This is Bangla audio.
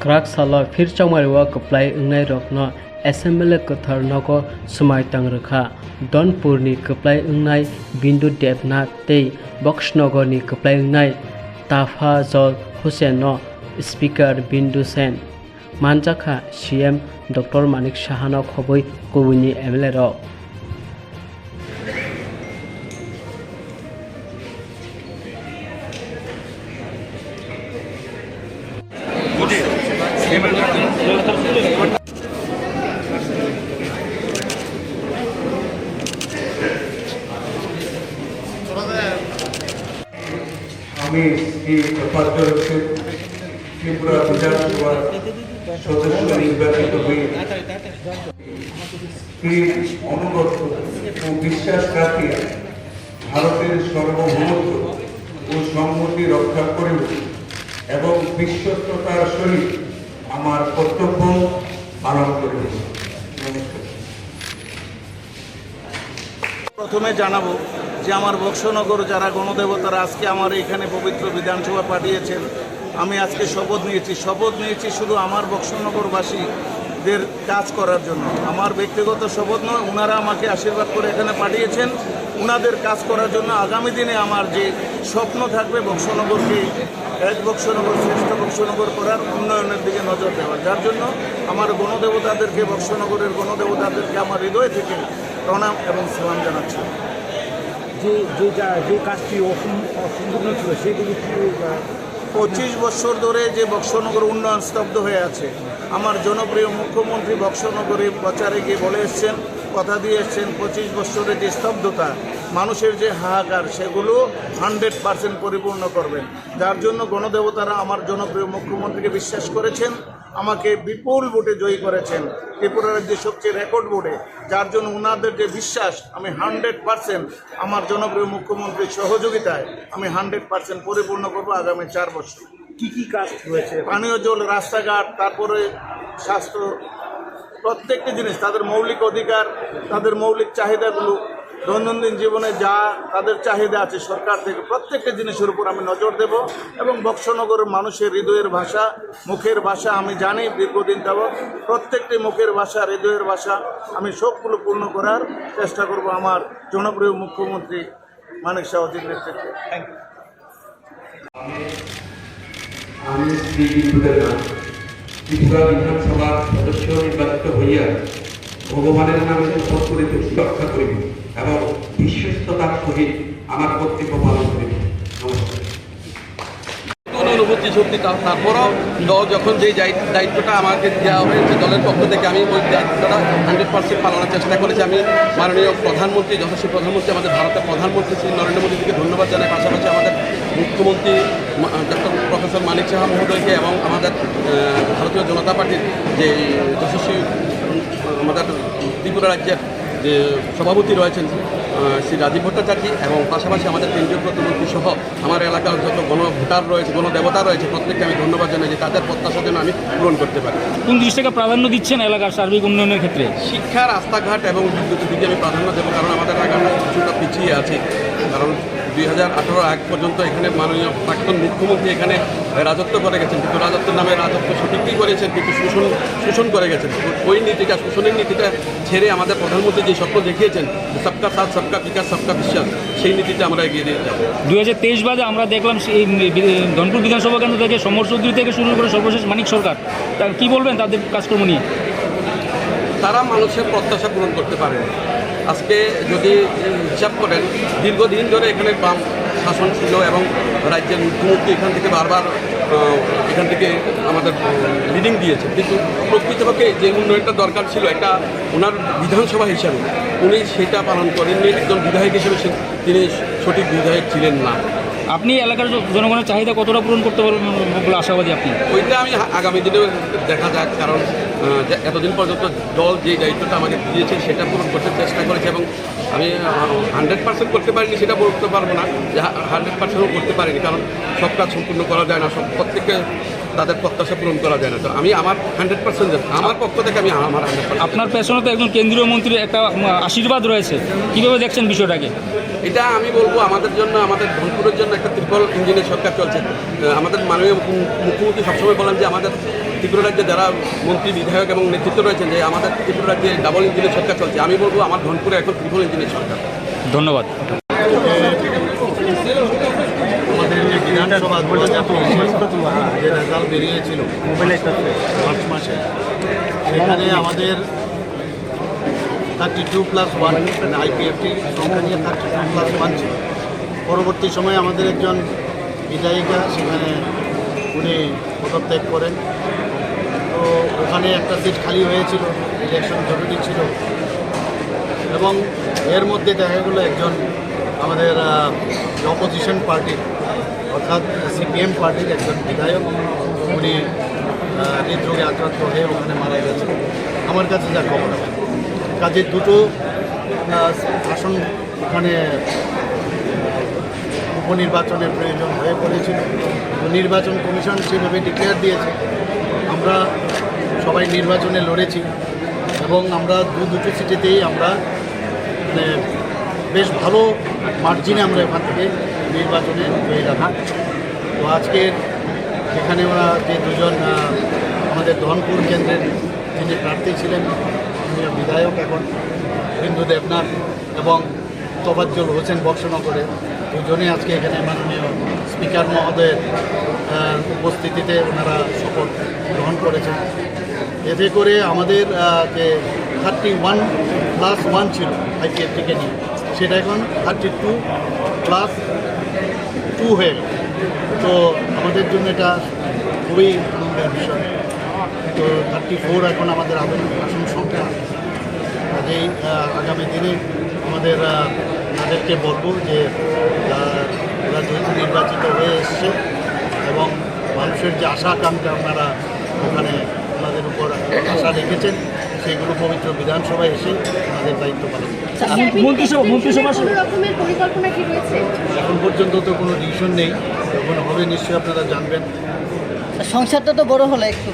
Krak sala phir changmariwa Kwplai Wngnairokno Assembly Kothar Nogo Swmai Tangrwkha Donpurni Kwplai Wngnair Bandu Devnath tei Boxnogorni Kwplai Wngnair Tafa Jol Huseno Speaker Bandu Sen Manjakha CM Dr. Manik Sahano khoboi Kwrwngwi MLA rok আমি এই উপাধ্যক্ষ ত্রিপুরা বিধানসভার সদস্য নির্বাচিত হয়ে অনুগত ও বিশ্বাস রাখি ভারতের সার্বভৌমত্ব ও সংহতি রক্ষা করিব এবং বিশ্বস্ততার সহিত আমার কর্তব্য পালন করিব। প্রথমে জানাবো যে আমার বক্সনগর যারা গণদেবতারা আজকে আমার এখানে পবিত্র বিধানসভা পাঠিয়েছেন, আমি আজকে শপথ নিয়েছি শুধু আমার বক্সনগরবাসীদের কাজ করার জন্য। আমার ব্যক্তিগত শপথ নয়, ওনারা আমাকে আশীর্বাদ করে এখানে পাঠিয়েছেন ওনাদের কাজ করার জন্য। আগামী দিনে আমার যে স্বপ্ন থাকবে বক্সনগরকে এক বক্সনগর শ্রেষ্ঠ বক্সনগর করার, উন্নয়নের দিকে নজর দেওয়ার, যার জন্য আমার গণদেবতাদেরকে বক্সনগরের গণদেবতাদেরকে আমার হৃদয় থেকে প্রণাম এবং সালাম জানাচ্ছি। যে কাজটি অসম্পূর্ণ ছিল সেগুলি 25 বছর ধরে যে বক্সনগর উন্নয়ন স্তব্ধ হয়ে আছে, আমার জনপ্রিয় মুখ্যমন্ত্রী বক্সনগরে প্রচারে গিয়ে বলে এসছেন, কথা দিয়ে এসছেন 25 বছরের যে স্তব্ধতা, মানুষের যে হাহাকার, সেগুলো 100% পরিপূর্ণ করবেন। যার জন্য গণদেবতারা আমার জনপ্রিয় মুখ্যমন্ত্রীকে বিশ্বাস করেছেন, আমাকে বিপুল ভোটে জয়ী করেছেন ত্রিপুরা রাজ্যের সবচেয়ে রেকর্ড ভোটে। যার জন্য ওনাদের যে বিশ্বাস, আমি 100% আমার জনপ্রিয় মুখ্যমন্ত্রীর সহযোগিতায় আমি 100% পরিপূর্ণ করব আগামী 4 বছর। কী কাজ হয়েছে? পানীয় জল, রাস্তাঘাট, তারপরে স্বাস্থ্য, প্রত্যেকটি জিনিস, তাদের মৌলিক অধিকার, তাদের মৌলিক চাহিদাগুলো, দৈনন্দিন জীবনে যা তাদের চাহিদা আছে সরকার থেকে, প্রত্যেকটা জিনিসের উপর আমি নজর দেব। এবং বক্সনগরের মানুষের হৃদয়ের ভাষা, মুখের ভাষা আমি জানি দীর্ঘদিন যাবৎ, প্রত্যেকটি মুখের ভাষা, হৃদয়ের ভাষা আমি সবগুলো পূর্ণ করার চেষ্টা করব আমার জনপ্রিয় মুখ্যমন্ত্রী মানিক সাউজির নেতৃত্বে। আমি ত্রিপুরা বিধানসভার সদস্য নির্বাচিত হইয়া ভগবানের নামে শপথ করিতে রক্ষা করিব এবং বিশ্বস্ততার সহিত আমার কর্তব্য পালন করিব। নমস্কার। অনুভূতি সত্যি, তারপরও দল যখন যে দায়িত্বটা আমাকে দেওয়া হয়েছে দলের পক্ষ থেকে, আমি ওই দায়িত্বটা 100% পালনের চেষ্টা করেছি। আমি মাননীয় প্রধানমন্ত্রী, যশস্বী প্রধানমন্ত্রী, আমাদের ভারতের প্রধানমন্ত্রী শ্রী নরেন্দ্র মোদীকে ধন্যবাদ জানাই। পাশাপাশি আমাদের মুখ্যমন্ত্রী ডক্টর প্রফেসর মানিক সাহা মহোদয়কে এবং আমাদের ভারতীয় জনতা পার্টির যে যশস্বী আমাদের ত্রিপুরা রাজ্যের যে সভাপতি রয়েছেন শ্রী রাজীব ভট্টাচার্য, এবং পাশাপাশি আমাদের কেন্দ্রীয় প্রতিমন্ত্রী সহ আমার এলাকার যত গণভোটার রয়েছে, গণদেবতা রয়েছে, প্রত্যেককে আমি ধন্যবাদ জানাই যে তাদের প্রত্যাশা যেন আমি পূরণ করতে পারি। কোন জিনিসটাকে প্রাধান্য দিচ্ছেন এলাকার সার্বিক উন্নয়নের ক্ষেত্রে? শিক্ষা, রাস্তাঘাট এবং বিদ্যুতের দিকে আমি প্রাধান্য দেবো, কারণ আমাদের এলাকাটা কিছুটা পিছিয়ে আছে। কারণ 2018 আগ পর্যন্ত এখানে মাননীয় প্রাক্তন মুখ্যমন্ত্রী এখানে রাজত্ব করে গেছেন, কিন্তু রাজত্বের নামে রাজত্ব সঠিকই করেছেন, কিন্তু শোষণ করে গেছেন। ওই নীতিটা, শোষণের নীতিটা ছেড়ে আমাদের প্রধানমন্ত্রী যে স্বপ্ন দেখিয়েছেন সবকা সাথ, সবকা বিকাশ, সবকা বিশ্বাস, সেই নীতিতে আমরা এগিয়ে দিয়ে যাব। 2023 বাদে আমরা দেখলাম এই ধনপুর বিধানসভা কেন্দ্র থেকে সমর চৌধুরী থেকে শুরু করে সর্বশেষ মানিক সরকার, তার কী বলবেন তাদের কাজকর্ম নিয়ে? তারা মানুষের প্রত্যাশা পূরণ করতে পারেন। আজকে যদি হিসাব করেন, দীর্ঘদিন ধরে এখানে বাম শাসন ছিল এবং রাজ্যের মুখ্যমন্ত্রী এখান থেকে বারবার আমাদের লিডিং দিয়েছে, কিন্তু প্রকৃতপক্ষে যে উন্নয়নটা দরকার ছিল একটা ওনার বিধানসভা হিসাবে, উনি সেটা পালন করেননি। একজন বিধায়ক হিসেবে তিনি সঠিক বিধায়ক ছিলেন না। আপনি এলাকার জনগণের চাহিদা কতটা পূরণ করতে পারবেন বলে আশাবাদী আপনি? ওইটা আমি আগামী দিনেও দেখা যাক, কারণ এতদিন পর্যন্ত দল যে দায়িত্বটা আমাকে দিয়েছে সেটা পূরণ করতে চেষ্টা করেছে, এবং আমি 100% করতে পারিনি সেটা বলতে পারবো না, যে 100%ও করতে পারিনি, কারণ সব কাজ সম্পূর্ণ করা যায় না। প্রত্যেককে তাদের প্রত্যাশা পূরণ করা যায় না। তো আমি আমার 100% আমার পক্ষ থেকে আমি আমার 100%। আপনার পেছনে তো একজন কেন্দ্রীয় মন্ত্রীর একটা আশীর্বাদ রয়েছে, কীভাবে দেখছেন বিষয়টাকে? এটা আমি বলবো আমাদের জন্য, আমাদের ধনপুরের জন্য একটা ত্রিপল ইঞ্জিনের সরকার চলছে। আমাদের মাননীয় মুখ্যমন্ত্রী সবসময় বলেন যে আমাদের ত্রিপুরা রাজ্যে যারা মন্ত্রী, বিধায়ক এবং নেতৃত্ব রয়েছেন যে আমাদের ত্রিপুরা রাজ্যে ডাবল ইঞ্জিনের সরকার চলছে। আমি বলবো আমার ধনপুরে এখন ত্রিপল ইঞ্জিনের সরকার। ধন্যবাদ। আমাদের যে বিধানসভা 2023 যে রেজাল্ট বেরিয়েছিল মার্চ মাসে, সেখানে আমাদের 32+1 আইপিএফটি সংখ্যা নিয়ে 32+1 ছিল। পরবর্তী সময়ে আমাদের একজন বিধায়িকা সেখানে উনি পদত্যাগ করেন। তো ওখানে একটা সিট খালি হয়েছিল, ইলেকশন জরুরি ছিল, এবং এর মধ্যে দেখা গেলো একজন আমাদের অপোজিশন পার্টির অর্থাৎ সিপিএম পার্টির একজন বিধায়ক উনি হৃদরোগে আক্রান্ত হয়ে ওখানে মারা গেছেন। আমার কাছে যা খবর, কাজে দুটো আসন ওখানে উপনির্বাচনের প্রয়োজন হয়ে পড়েছিল। নির্বাচন কমিশন সেভাবে ডিক্লেয়ার দিয়েছে। আমরা সবাই নির্বাচনে লড়েছি এবং আমরা দুটো সিটেতেই আমরা মানে বেশ ভালো মার্জিনে আমরা এখান থেকে নির্বাচনে জয়লাভ। তো আজকের এখানে ওরা যে দুজন আমাদের ধনপুর কেন্দ্রের যিনি প্রার্থী ছিলেন বিধায়ক এখন বিন্দু দেবনাথ এবং তোফাজ্জল হোসেন বক্সনগরে, দুজনে আজকে এখানে মাননীয় স্পিকার মহোদয়ের উপস্থিতিতে ওনারা শপথ গ্রহণ করেছেন। এতে করে আমাদের যে 31+1 ছিল আইপিএফটিকে নিয়ে, সেটা এখন 32+2 হয়ে গেল। তো আমাদের জন্য এটা খুবই আনন্দের বিষয়। তো 34 এখন আমাদের আসন সংখ্যা। কাজেই আগামী দিনে আমাদের তাদেরকে বলবো যে ওরা যেহেতু নির্বাচিত হয়ে এসছে এবং মানুষের যে আশা আকাঙ্ক্ষা আপনারা ওখানে ওনাদের উপর আশা রেখেছেন, সেইগুলো পবিত্র বিধানসভায় এসে আমাদের দায়িত্ব পালন করছে। এখন পর্যন্ত তো কোনো ডিসিশন নেই, যখন হবে নিশ্চয়ই আপনারা জানবেন। সংসারটা তো বড় হলো একটু